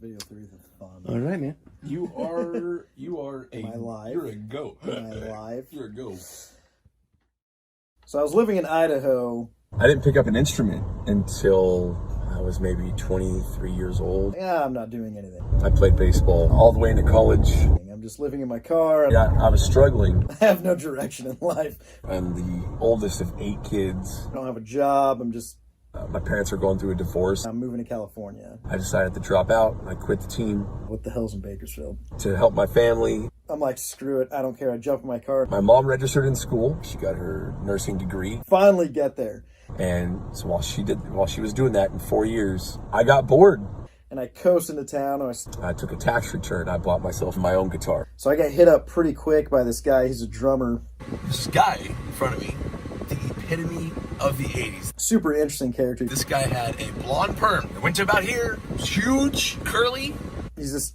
video 3 is fun. All right, man. You are Am I live? You're a goat. Am I live? You're a goat. So I was living in Idaho. I didn't pick up an instrument until I was maybe 23 years old. Yeah, I'm not doing anything. I played baseball all the way into college. I'm just living in my car. Yeah, I was struggling. I have no direction in life. I'm the oldest of 8 kids. I don't have a job. My parents are going through a divorce. I'm moving to California. I decided to drop out. I quit the team What the hell's in Bakersfield? to help my family. I'm like, screw it. I don't care. I jump in my car. My mom registered in school. She got her nursing degree. Finally get there. And so while she was doing that in 4 years, I got bored. And I coast into town. I took a tax return. I bought myself my own guitar. So I got hit up pretty quick by this guy. He's a drummer. This guy in front of me, the epitome of the 80s. Super interesting character. This guy had a blonde perm that went to about here, huge, curly, He's just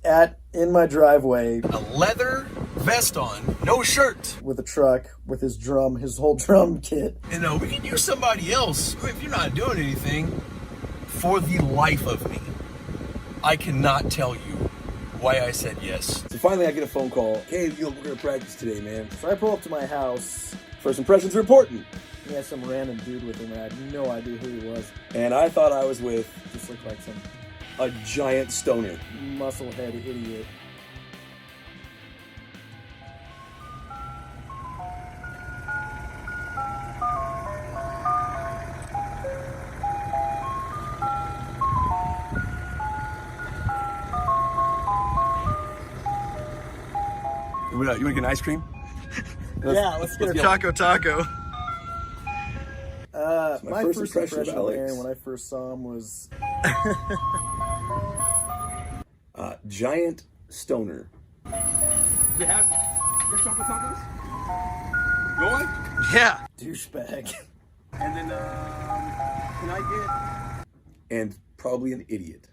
in my driveway a leather vest on, no shirt. with a truck with his whole drum kit. And we can use somebody else if you're not doing anything. For the life of me, I cannot tell you why I said yes. So finally I get a phone call. Hey, we're going to practice today, man. So I pull up to my house. First impressions are important. He had some random dude with him. I had no idea who he was. And I thought I was with Just looked like some a giant stoner. musclehead idiot. You want to get an ice cream? Yeah, let's get a go. taco. My first first impression of impression of Alex. Aaron when I first saw him was Giant stoner. They have chocolate tacos? Going? yeah, douchebag. And then, can I And probably an idiot.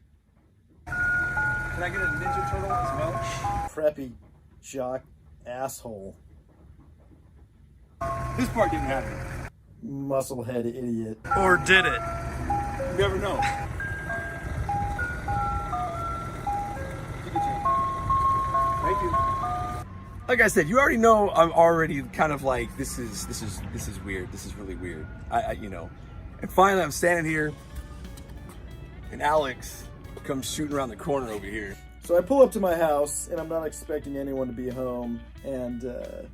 get a Ninja Turtle as well? Preppy jock asshole. This part didn't happen. Musclehead idiot. Or did it? You never know. Thank you. Like I said, you already know I'm already kind of like this is weird. This is really weird. I And finally I'm standing here and Alex comes shooting around the corner over here. So I pull up to my house, and I'm not expecting anyone to be home, and this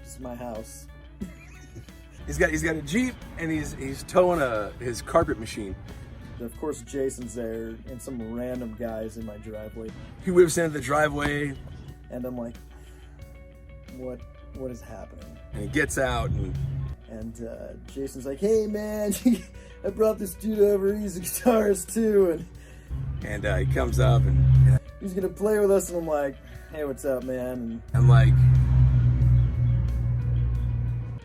is my house. He's got a Jeep and he's towing his carpet machine. And of course, Jason's there, and some random guys in my driveway, He whips into the driveway and I'm like, what is happening? and he gets out And Jason's like, hey man, I brought this dude over, he's a guitarist too, and and he comes up and he's gonna play with us, and I'm like, hey, what's up, man? And I'm like,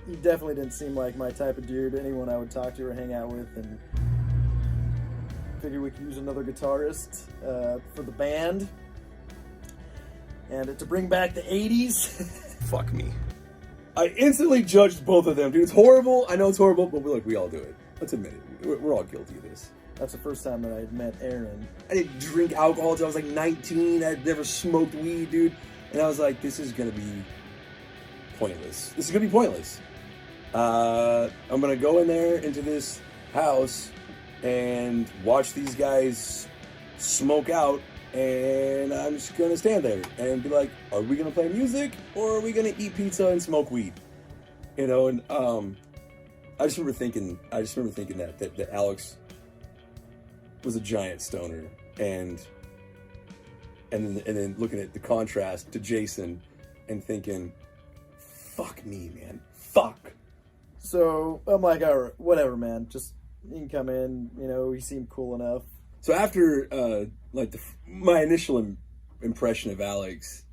he definitely didn't seem like my type of dude, anyone I would talk to or hang out with, and figured we could use another guitarist for the band, and to bring back the 80s. fuck me. I instantly judged both of them, dude. It's horrible. I know it's horrible, but we all do it. Let's admit it. We're all guilty of this. That's the first time that I had met Aaron. I didn't drink alcohol until I was like 19. I'd never smoked weed, dude. And I was like, this is going to be pointless. This is going to be pointless. I'm going to go in there into this house and watch these guys smoke out. And I'm just going to stand there and be like, are we going to play music or are we going to eat pizza and smoke weed? And I just remember thinking that Alex was a giant stoner, and then looking at the contrast to Jason and thinking, fuck me, man, fuck. So I'm like, all right, whatever, man. Just, you can come in, he seemed cool enough. So after my initial impression of Alex,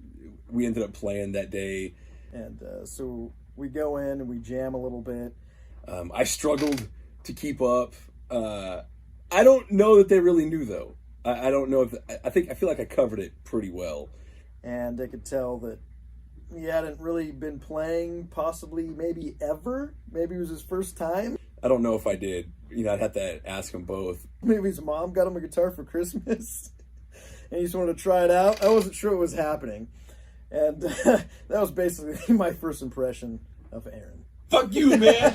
we ended up playing that day, And so we go in and we jam a little bit. I struggled to keep up. I don't know that they really knew, though. I don't know if I feel like I covered it pretty well. And I could tell that he hadn't really been playing, possibly, maybe ever. Maybe it was his first time. I don't know if I did. I'd have to ask them both. Maybe his mom got him a guitar for Christmas, and he just wanted to try it out. I wasn't sure what was happening, and that was basically my first impression of Aaron. Fuck you, man!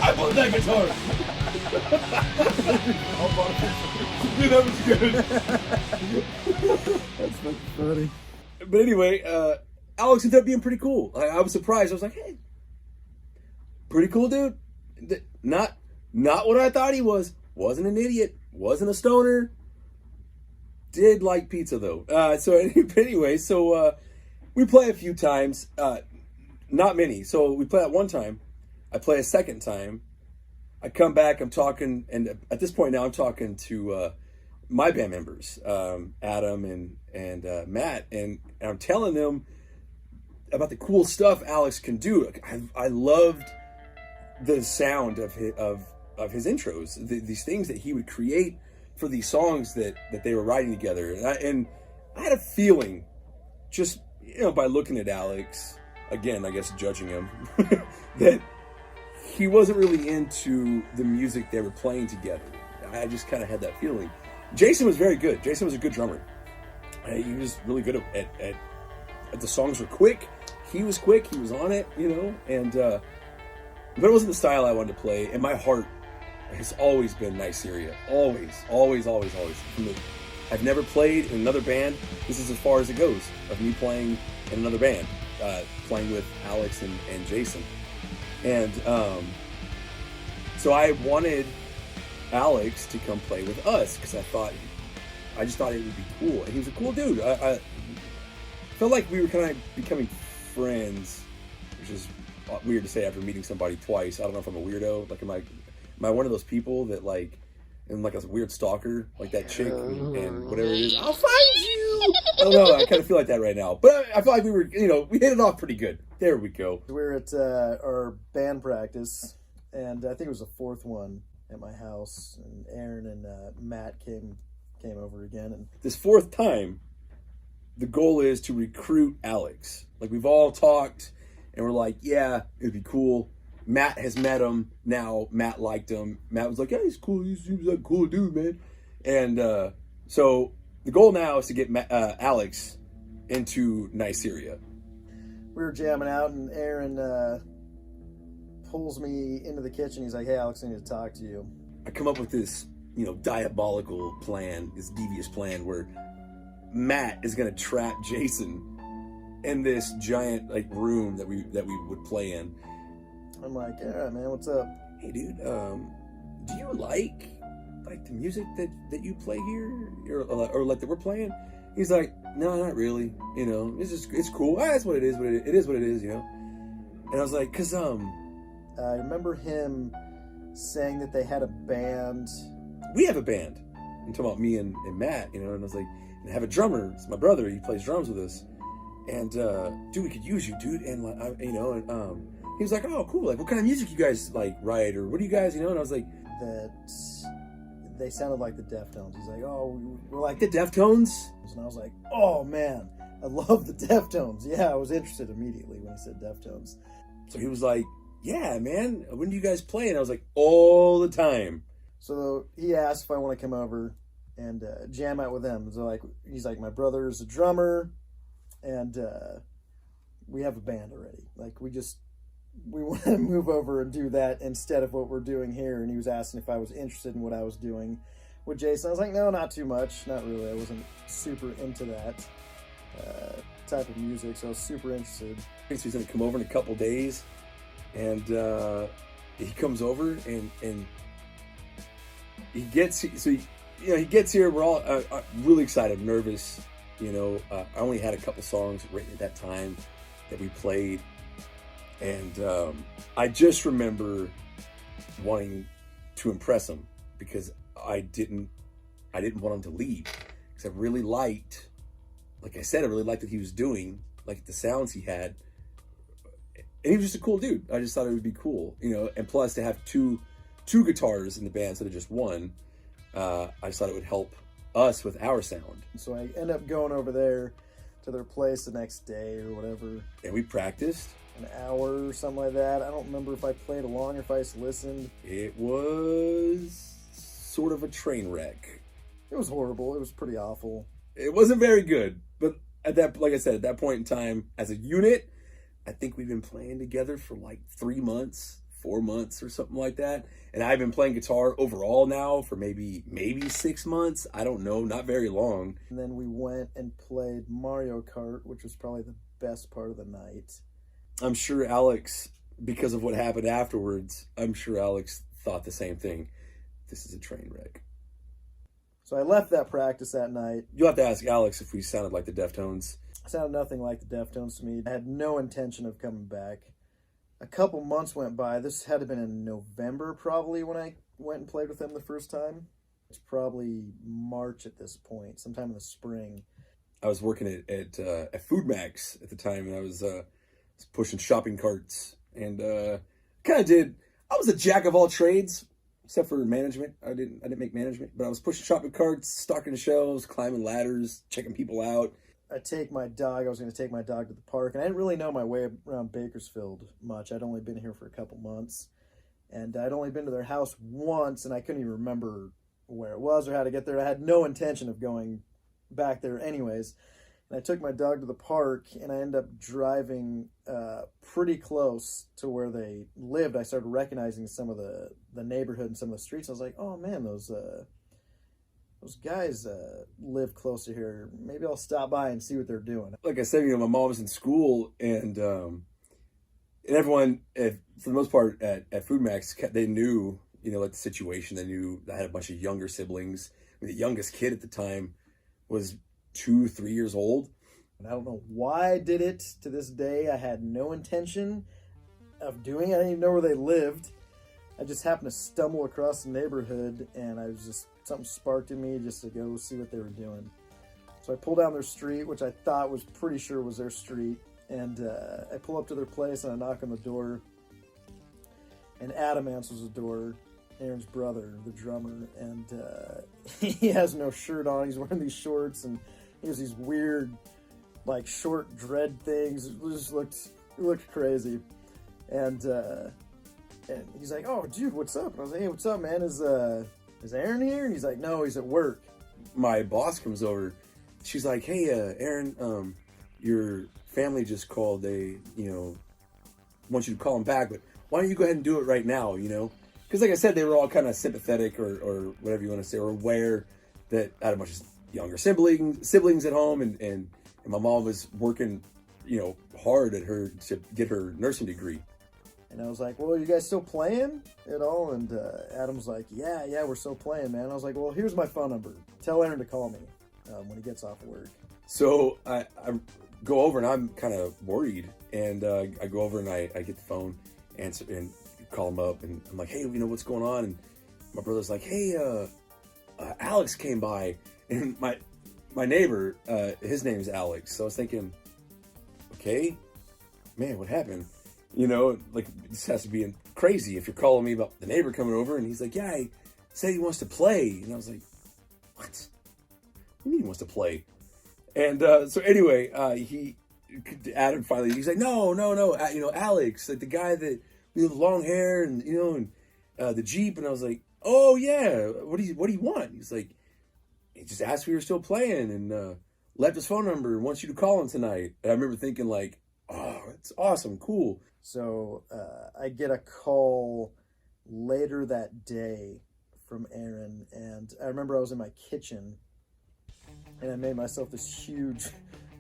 I bought that guitar. Dude, that was good. That's fucking funny. But anyway, Alex ended up being pretty cool. I was surprised. I was like, hey, pretty cool dude. Not what I thought he was. Wasn't an idiot. Wasn't a stoner. Did like pizza though. So anyway, we play a few times. Not many. So we play at one time. I play a second time. I come back. I'm talking, and at this point now, I'm talking to my band members, Adam and Matt, and I'm telling them about the cool stuff Alex can do. I loved the sound of his intros, these things that he would create for these songs that they were writing together, and I had a feeling, just by looking at Alex again, I guess judging him, that he wasn't really into the music they were playing together. I just kind of had that feeling. Jason was very good. Jason was a good drummer. He was really good at the songs were quick. He was quick. He was on it, and but it wasn't the style I wanted to play. And my heart has always been Nyceria. Always. I've never played in another band. This is as far as it goes of me playing in another band, playing with Alex and Jason. And so I wanted Alex to come play with us because I just thought it would be cool. And he was a cool dude. I felt like we were kind of becoming friends, which is weird to say after meeting somebody twice. I don't know if I'm a weirdo. Like, am I one of those people that like, am like a weird stalker, like that chick and whatever it is? I'll find you. I don't know. I kind of feel like that right now. But I feel like we were, we hit it off pretty good. There we go. We were at our band practice, and I think it was the fourth one at my house, and Aaron and Matt came over again. And this fourth time, the goal is to recruit Alex. Like, we've all talked, and we're like, yeah, it'd be cool. Matt has met him now. Matt liked him. Matt was like, yeah, he's cool. He seems like a cool dude, man. And so the goal now is to get Alex into Nyceria. We were jamming out, and Aaron pulls me into the kitchen. He's like, hey, Alex, I need to talk to you. I come up with this, diabolical plan, this devious plan where Matt is going to trap Jason in this giant room that we would play in. I'm like, yeah, man, what's up? Hey, dude, do you like the music that you play here or like that we're playing? He's like, no, not really. It's cool. That's what it is. It is what it is. And I was like, cause I remember him saying that they had a band. We have a band. I'm talking about me and Matt. And I was like, and I have a drummer. It's my brother. He plays drums with us. And dude, we could use you, dude. And he was like, oh, cool. Like, what kind of music you guys write, or what do you guys, And I was like, that they sounded like the Deftones. He's like, oh, we're like the Deftones. And I was like, oh man, I love the Deftones. Yeah, I was interested immediately when he said Deftones. So he was like, yeah, man, when do you guys play? And I was like, all the time. So he asked if I want to come over and jam out with him. So he's like, my brother's a drummer, and we have a band already. We want to move over and do that instead of what we're doing here. And he was asking if I was interested in what I was doing with Jason. I was like, no, not too much. Not really. I wasn't super into that type of music, so I was super interested. So he's going to come over in a couple days, and he comes over and he gets here. We're all really excited, nervous. I only had a couple songs written at that time that we played. And I just remember wanting to impress him because I didn't want him to leave, because I really liked, like I said, I really liked what he was doing, like the sounds he had, and he was just a cool dude. I just thought it would be cool, and plus to have two guitars in the band instead of just one, I just thought it would help us with our sound. So I end up going over there to their place the next day or whatever, and we practiced. an hour or something like that. I don't remember if I played along or if I just listened. It was sort of a train wreck. It was horrible. It was pretty awful. It wasn't very good, but at that, like I said, at that point in time, as a unit, I think we've been playing together for like 3 months, 4 months, or something like that. And I've been playing guitar overall now for maybe 6 months. I don't know, not very long. And then we went and played Mario Kart, which was probably the best part of the night. I'm sure Alex, because of what happened afterwards, I'm sure Alex thought the same thing. This is a train wreck. So I left that practice that night. You'll have to ask Alex if we sounded like the Deftones. It sounded nothing like the Deftones to me. I had no intention of coming back. A couple months went by. This had to have been in November probably when I went and played with them the first time. It's probably March at this point, sometime in the spring. I was working at Food Max at the time, and I was pushing shopping carts, and kind of did. I was a jack of all trades, except for management. I didn't make management, but I was pushing shopping carts, stocking the shelves, climbing ladders, checking people out. I was going to take my dog to the park, and I didn't really know my way around Bakersfield much. I'd only been here for a couple months, and I'd only been to their house once, and I couldn't even remember where it was or how to get there. I had no intention of going back there anyways. And I took my dog to the park, and I ended up driving pretty close to where they lived. I started recognizing some of the neighborhood and some of the streets. I was like, oh man, those guys live close to here. Maybe I'll stop by and see what they're doing. Like I said, my mom was in school, and everyone, for the most part, at Food Max, they knew, like the situation. They knew I had a bunch of younger siblings. I mean, the youngest kid at the time was 2-3 years old. And I don't know why I did it to this day. I had no intention of doing it. I didn't even know where they lived. I just happened to stumble across the neighborhood, and something sparked in me just to go see what they were doing. So I pulled down their street, which I thought was pretty sure was their street, and I pull up to their place, and I knock on the door, and Adam answers the door, Aaron's brother, the drummer, and he has no shirt on. He's wearing these shorts, and he has these weird, like, short dread things. It just looked crazy. And he's like, oh, dude, what's up? And I was like, hey, what's up, man? Is Aaron here? And he's like, no, he's at work. My boss comes over. She's like, hey, Aaron, your family just called. They, want you to call them back, but why don't you go ahead and do it right now, Because like I said, they were all kind of sympathetic or whatever you want to say, or aware that I had a bunch of younger siblings at home, and my mom was working, hard to get her nursing degree. And I was like, well, are you guys still playing at all? And Adam's like, yeah, we're still playing, man. I was like, well, here's my phone number. Tell Aaron to call me when he gets off work. So I go over, and I'm kind of worried. And I go over, and I get the phone, answer, and call him up. And I'm like, hey, what's going on? And my brother's like, hey, Alex came by. And my neighbor, his name's Alex. So I was thinking, okay, man, what happened? Like, this has to be crazy if you're calling me about the neighbor coming over. And he's like, yeah, he said he wants to play. And I was like, what? What do you mean he wants to play? And so anyway, Adam finally, he's like, no, Alex, like the guy that, with long hair and, the Jeep. And I was like, oh yeah, what do you want? He's like, he just asked if we were still playing and left his phone number and wants you to call him tonight. And I remember thinking like, oh, that's awesome, cool. So I get a call later that day from Aaron, and I remember I was in my kitchen, and I made myself this huge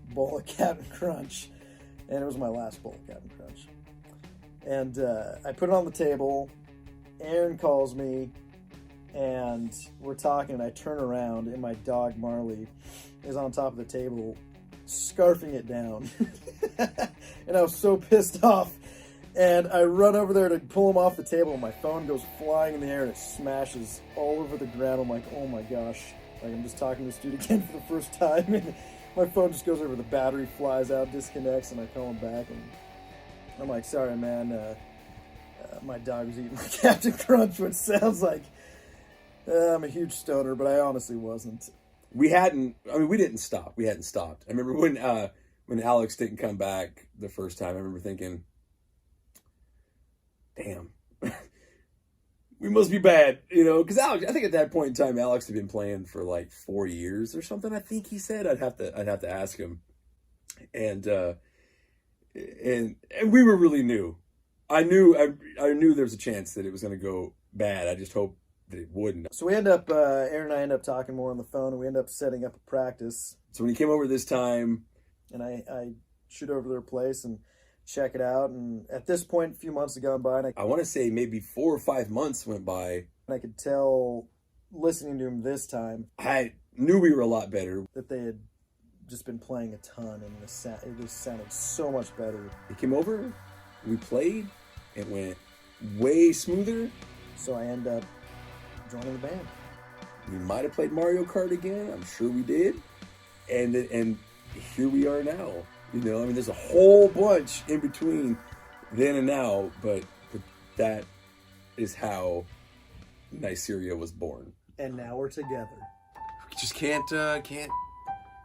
bowl of Captain Crunch, and it was my last bowl of Captain Crunch. And I put it on the table. Aaron calls me, and we're talking, and I turn around, and my dog Marley is on top of the table, scarfing it down. And I was so pissed off. And I run over there to pull him off the table, and my phone goes flying in the air, and it smashes all over the ground. I'm like, oh my gosh. Like, I'm just talking to this dude again for the first time, and my phone just goes over, the battery flies out, disconnects, and I call him back, and I'm like, sorry, man, my dog was eating my Captain Crunch, which sounds like I'm a huge stoner, but I honestly wasn't. We didn't stop. We hadn't stopped. I remember when Alex didn't come back the first time, I remember thinking, damn, we must be bad, because Alex, I think at that point in time, Alex had been playing for like 4 years or something. I think he said. I'd have to ask him, and we were really new. I knew there was a chance that it was going to go bad. I just hoped that it wouldn't. So we end up, Aaron and I end up talking more on the phone, and we end up setting up a practice. So when he came over this time, and I shoot over to their place and check it out. And at this point, a few months had gone by, and I want to say maybe 4 or 5 months went by. And I could tell, listening to him this time, I knew we were a lot better. that they had just been playing a ton, and it just sounded so much better. He came over, we played, it went way smoother. So I end up joining the band. We might have played Mario Kart again. I'm sure we did. And here we are now. There's a whole bunch in between then and now, but that is how Nyceria was born. And now we're together. We just can't.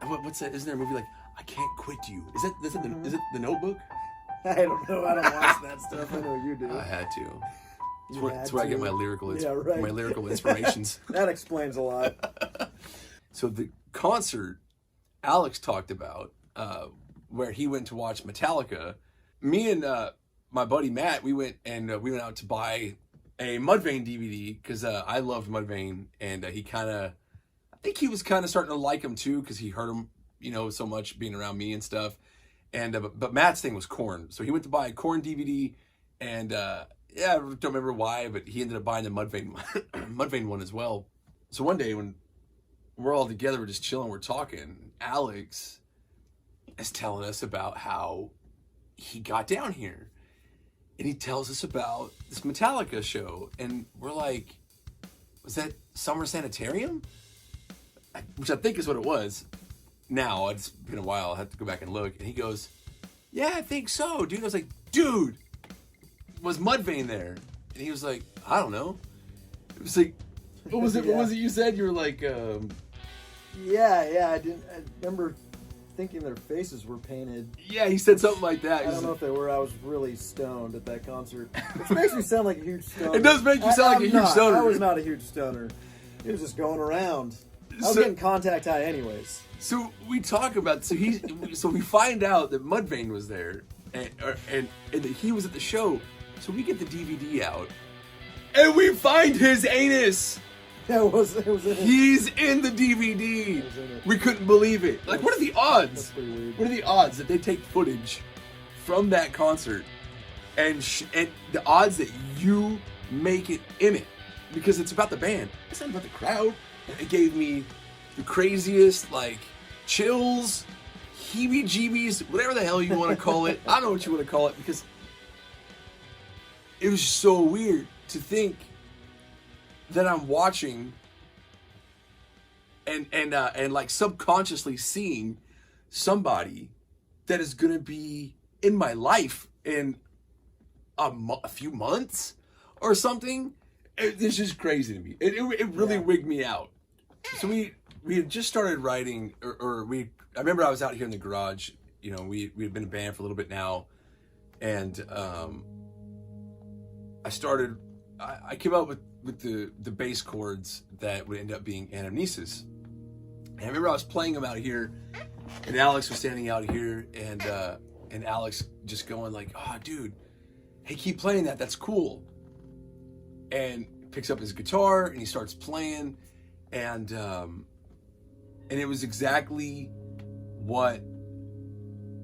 What's that? Isn't there a movie like I Can't Quit You? Is it The Notebook? I don't know. I don't watch that stuff. I know you do. I had to. You That's had where I get to. my lyrical, right. my lyrical inspirations. That explains a lot. So the concert Alex talked about, where he went to watch Metallica, me and my buddy Matt, we went out to buy a Mudvayne DVD because I loved Mudvayne, and I think he was kind of starting to like him too because he heard him, so much being around me and stuff. And but Matt's thing was Korn, so he went to buy a Korn DVD, and I don't remember why, but he ended up buying the Mudvayne one as well. So one day when we're all together, we're just chilling, we're talking, Alex is telling us about how he got down here, and he tells us about this Metallica show, and we're like, was that Summer Sanitarium? Which I think is what it was. Now, it's been a while, I have to go back and look. And he goes, yeah, I think so, dude. I was like, dude, was Mudvayne there? And he was like, I don't know. It was like, what was it? Yeah. What was it you said? You were like, Yeah. I remember thinking their faces were painted. yeah, he said something like that. I don't know if they were. I was really stoned at that concert. Which makes me sound like a huge stoner. It does make you sound like a huge stoner. I was not a huge stoner. It was just going around. I was getting contact high anyways. So we talk about, so we find out that Mudvayne was there, and that he was at the show. So we get the DVD out, and we find his anus. Yeah, it was in it. He's in the DVD. was in it. We couldn't believe it. Like, what are the odds? That's pretty weird. What are the odds that they take footage from that concert, and the odds that you make it in it? Because it's about the band. It's not about the crowd. It gave me the craziest, chills, heebie-jeebies, whatever the hell you want to call it. I don't know what you want to call it, because it was so weird to think that I'm watching and subconsciously seeing somebody that is going to be in my life in a few months or something. It's just crazy to me. It really wigged me out. So we had just started writing, I remember I was out here in the garage. We had been a band for a little bit now, and I came up with the bass chords that would end up being Anamnesis. And I remember I was playing them out here, and Alex was standing out here, and Alex just going like, "Oh, dude, hey, keep playing that. That's cool." And picks up his guitar and he starts playing, and it was exactly what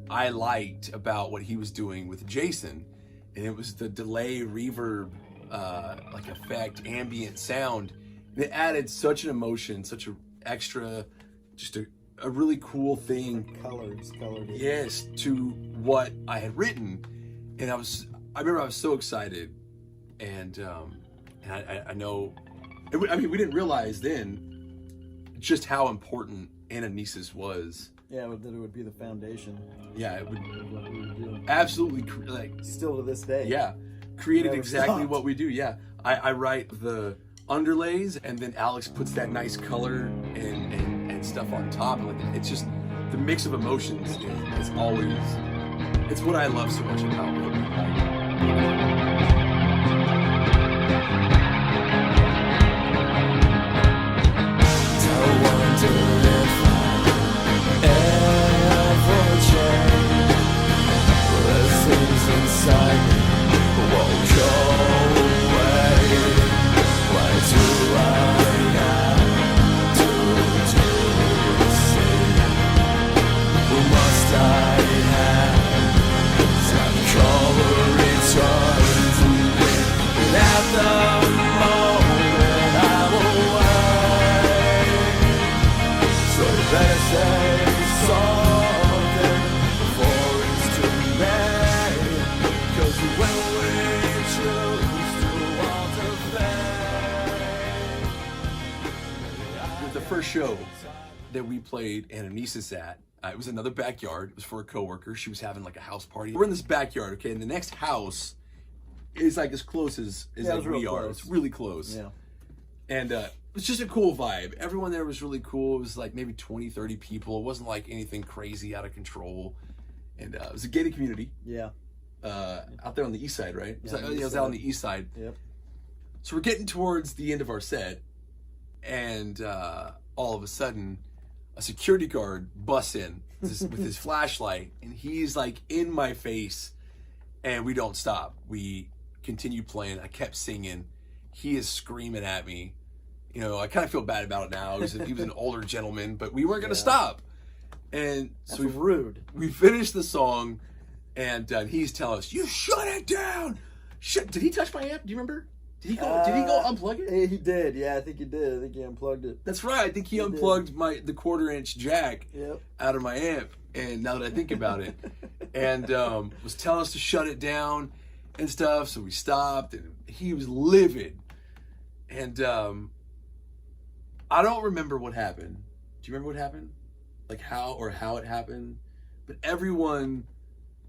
I liked about what he was doing with Jason, and it was the delay, reverb, effect, ambient sound. And it added such an emotion, such an extra, just a really cool thing. Colors. Yes, to what I had written, and I remember I was so excited, and I know, we didn't realize then just how important Anamnesis was. Yeah, that it would be the foundation. Yeah, it would Of what we would do. absolutely, Still to this day. yeah, created Never exactly stopped. what we do. Yeah, I write the underlays, and then Alex puts that nice color and stuff on top. And it's just the mix of emotions is always, it's what I love so much about what we write. first show that we played anamnesis at, it was another backyard. It was for a coworker. She was having like a house party. We're in this backyard, okay, and the next house is like as close as like we are. It's really close. Yeah. And it was just a cool vibe. Everyone there was really cool. It was like maybe 20, 30 people. It wasn't like anything crazy out of control. And it was a gated community. Yeah. Out there on the east side, right? Yeah, It was out on the east side. Yep. So we're getting towards the end of our set, and all of a sudden, a security guard busts in with his flashlight, and he's like in my face, and we don't stop. We continue playing. I kept singing. He is screaming at me. You know, I kind of feel bad about it now. He was an older gentleman, but we weren't going to stop. And so That's rude. We finished the song, and he's telling us, "You shut it down." Shut. Did he touch my amp? Do you remember? Did he go unplug it? He did. Yeah, I think he did. I think he unplugged it. That's right. I think he unplugged the 1/4-inch jack out of my amp. And now that I think about it, and was telling us to shut it down and stuff. So we stopped, and he was livid. And I don't remember what happened. Do you remember what happened? Like how it happened? But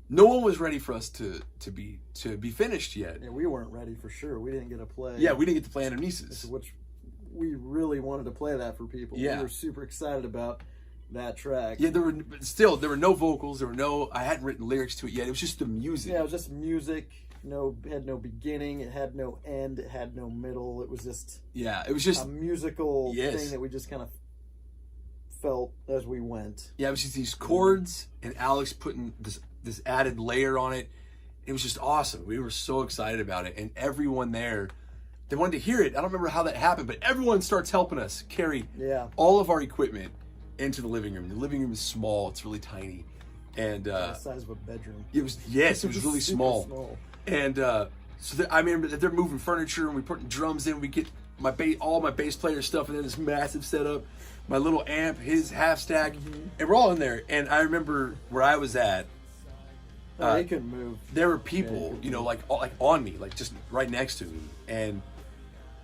no one was ready for us to be finished yet. Yeah, we weren't ready for sure. We didn't get to play. Yeah, we didn't get to play Anamnesis. Which we really wanted to play that for people. Yeah. We were super excited about that track. Yeah, there were no vocals. I hadn't written lyrics to it yet. It was just the music. Yeah, it was just music. It had no beginning. It had no end. It had no middle. It was just a musical thing that we just kind of felt as we went. Yeah, it was just these chords and Alex putting this added layer on it. It was just awesome. We were so excited about it, and everyone there, they wanted to hear it. I don't remember how that happened, but everyone starts helping us carry all of our equipment into the living room. The living room is small. It's really tiny. And the size of a bedroom. It was really small. And I remember that they're moving furniture, and we putting drums in. We get all my bass player stuff, and then this massive setup, my little amp, his half stack, and we're all in there. And I remember where I was at. They couldn't move. There were people, like on me, like just right next to me, and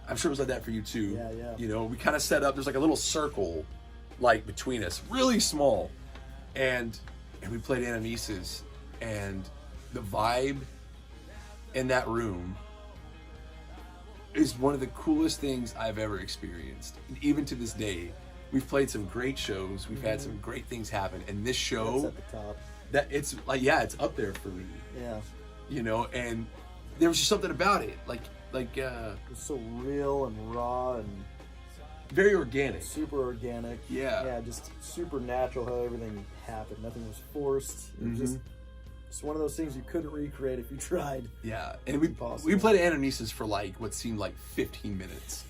I'm sure it was like that for you too. Yeah. We kind of set up. There's like a little circle, like between us, really small, and we played Anamnesis, and the vibe in that room is one of the coolest things I've ever experienced. And even to this day, we've played some great shows. We've had some great things happen, and this show, that's at the top. That it's like it's up there for me. Yeah. And there was just something about it, it was so real and raw and very organic, super organic. Yeah, just super natural how everything happened. Nothing was forced. It was just one of those things you couldn't recreate if you tried. Yeah, and we played Anamnesis for like what seemed like 15 minutes.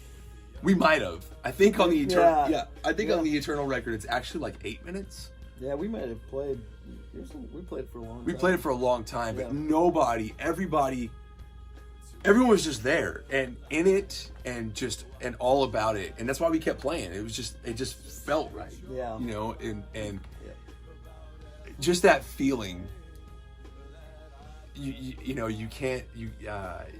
We might have. I think on the Eternal record, it's actually like 8 minutes. Yeah, we might have played. We played for a long time. We played it for a long time, but everyone was just there and in it and all about it. And that's why we kept playing. It just felt right. Yeah. And just that feeling, you can't,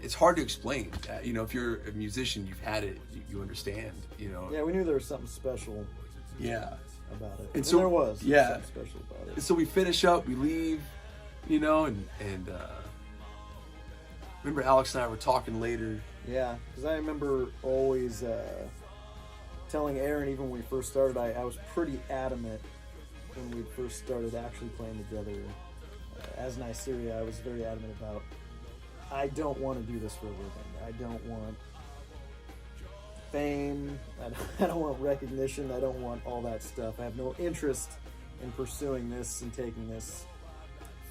it's hard to explain. If you're a musician, you've had it, you understand, Yeah, we knew there was something special. Yeah. About it. And so there was something special about it. And so we finish up, we leave, and remember Alex and I were talking later. Yeah, because I remember always telling Aaron, even when we first started, I was pretty adamant when we first started actually playing together. As Nyceria, I was very adamant about, I don't want to do this for a living. I don't want fame. I don't want recognition. I don't want all that stuff. I have no interest in pursuing this and taking this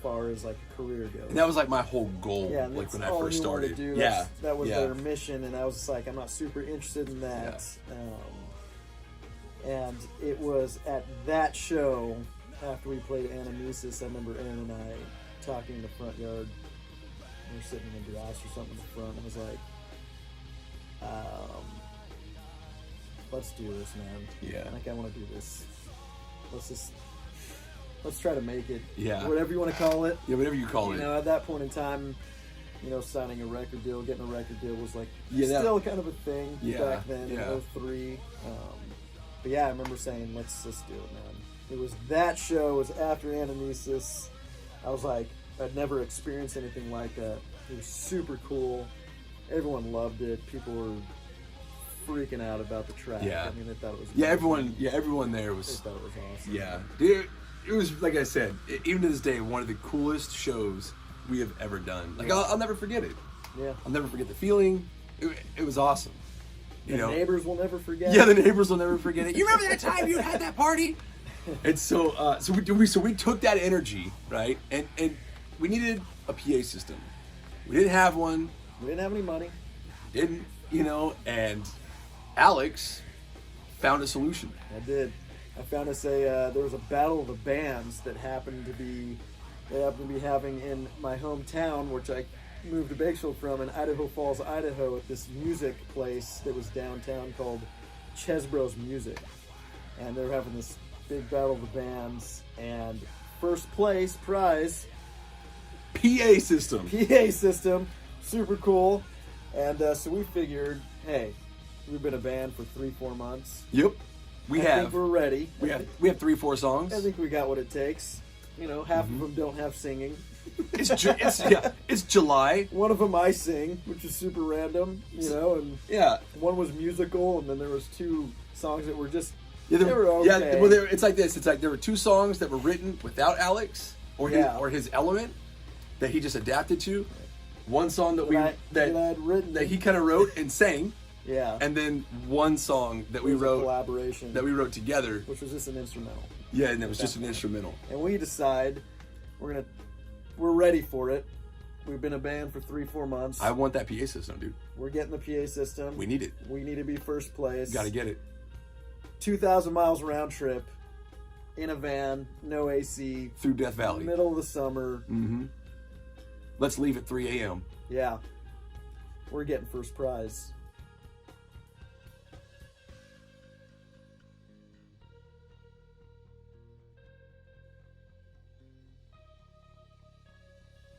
far as like a career goes. And that was like my whole goal, like when I first started. That was their mission, and I was just like, I'm not super interested in that. And it was at that show, after we played Anamnesis, I remember Aaron and I talking in the front yard. We were sitting in grass or something in the front, and I was like, let's do this, man. Yeah. Like, I want to do this. Let's try to make it. Yeah. Whatever you want to call it. Yeah, whatever you call it. At that point in time, signing a record deal, getting a record deal was like still kind of a thing back then in 03. But yeah, I remember saying, let's do it, man. It was that show. It was after Anamnesis. I was like, I'd never experienced anything like that. It was super cool. Everyone loved it. People were freaking out about the track. Yeah. I mean, they thought it was Yeah, everyone there They was. thought it was awesome. Yeah, dude. It was, like I said, even to this day, one of the coolest shows we have ever done. Like, I'll never forget it. Yeah. I'll never forget the feeling. It was awesome. You The know? neighbors will never forget. Yeah, the neighbors will never forget it. You remember that time you had that party? And so, we took that energy, right? And we needed a PA system. We didn't have one. We didn't have any money. Didn't, and Alex found a solution. I did. I found us there was a battle of the bands that happened to be having in my hometown, which I moved to Bakersfield from, in Idaho Falls, Idaho, at this music place that was downtown called Chesbro's Music. And they were having this big battle of the bands, and first place prize, PA system. PA system, super cool. And so we figured, hey, we've been a band for 3-4 months. Yep. I think we're ready. We have 3-4 songs. I think we got what it takes. Half of them don't have singing. It's July. One of them I sing, which is super random, and Yeah. one was musical, and then there was 2 songs that were just, Yeah, they were okay. Yeah, well, it's like this. It's like there were 2 songs that were written without Alex or his element that he just adapted to. One song that he kind of wrote and sang. Yeah. And then one song that we wrote, collaboration that we wrote together, which was just an instrumental. Yeah, and it was just an instrumental. And we decide we're ready for it. We've been a band for 3-4 months. I want that PA system, dude. We're getting the PA system. We need it. We need to be first place. Got to get it. 2,000 miles round trip in a van, no AC, through Death Valley, middle of the summer. Mm-hmm. Let's leave at 3 a.m. Yeah, we're getting first prize.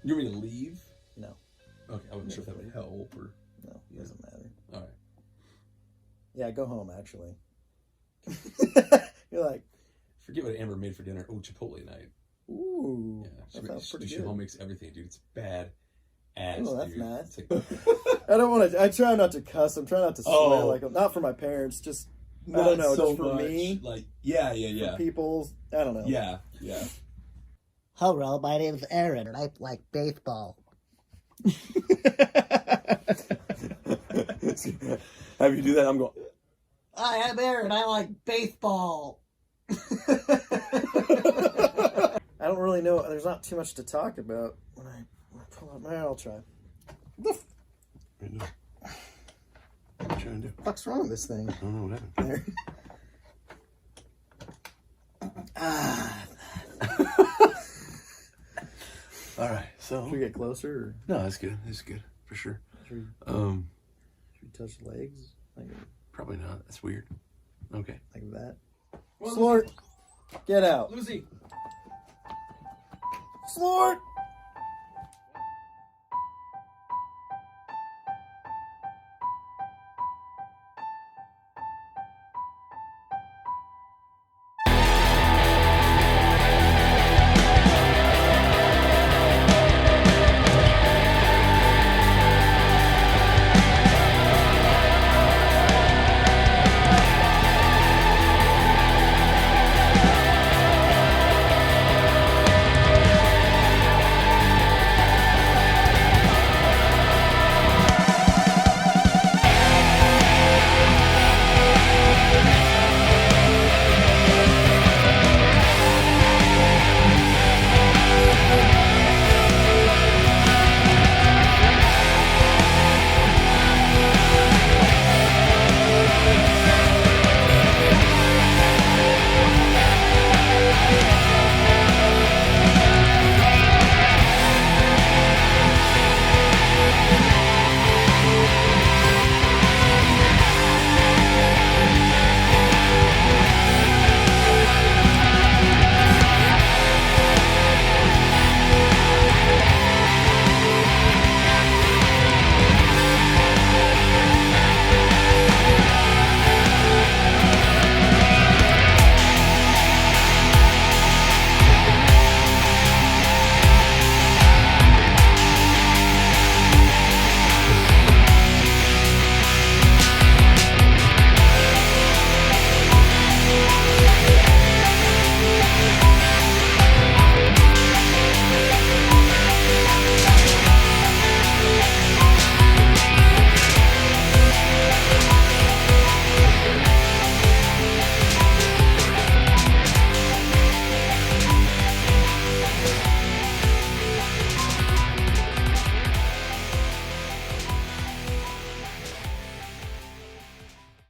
You want me to leave? No. Okay, I wasn't sure if that would help or... No, it doesn't matter. All right. Yeah, go home, actually. You're like... Forget what Amber made for dinner. Oh, Chipotle night. Ooh. Yeah, that sounds pretty she good. home makes everything, dude. It's bad ass, Oh, that's dude. nice. Like, I don't want to... I try not to cuss. I'm trying not to swear. Like, not for my parents, just... I don't know, so just for much. me. Like, yeah. For people, I don't know. Yeah. Hello, my name's Aaron, and I like baseball. Have you do that? I'm going... I am Aaron, I like baseball. I don't really know. There's not too much to talk about when I pull up my... I'll try. What are you trying to do? What's wrong with this thing? I don't know what happened. There. All right, so... Should we get closer? Or No, that's good. That's good, for sure. should we touch legs? Probably not. That's weird. Okay. Like that? Well, Slort! Get out. Lucy! Slort!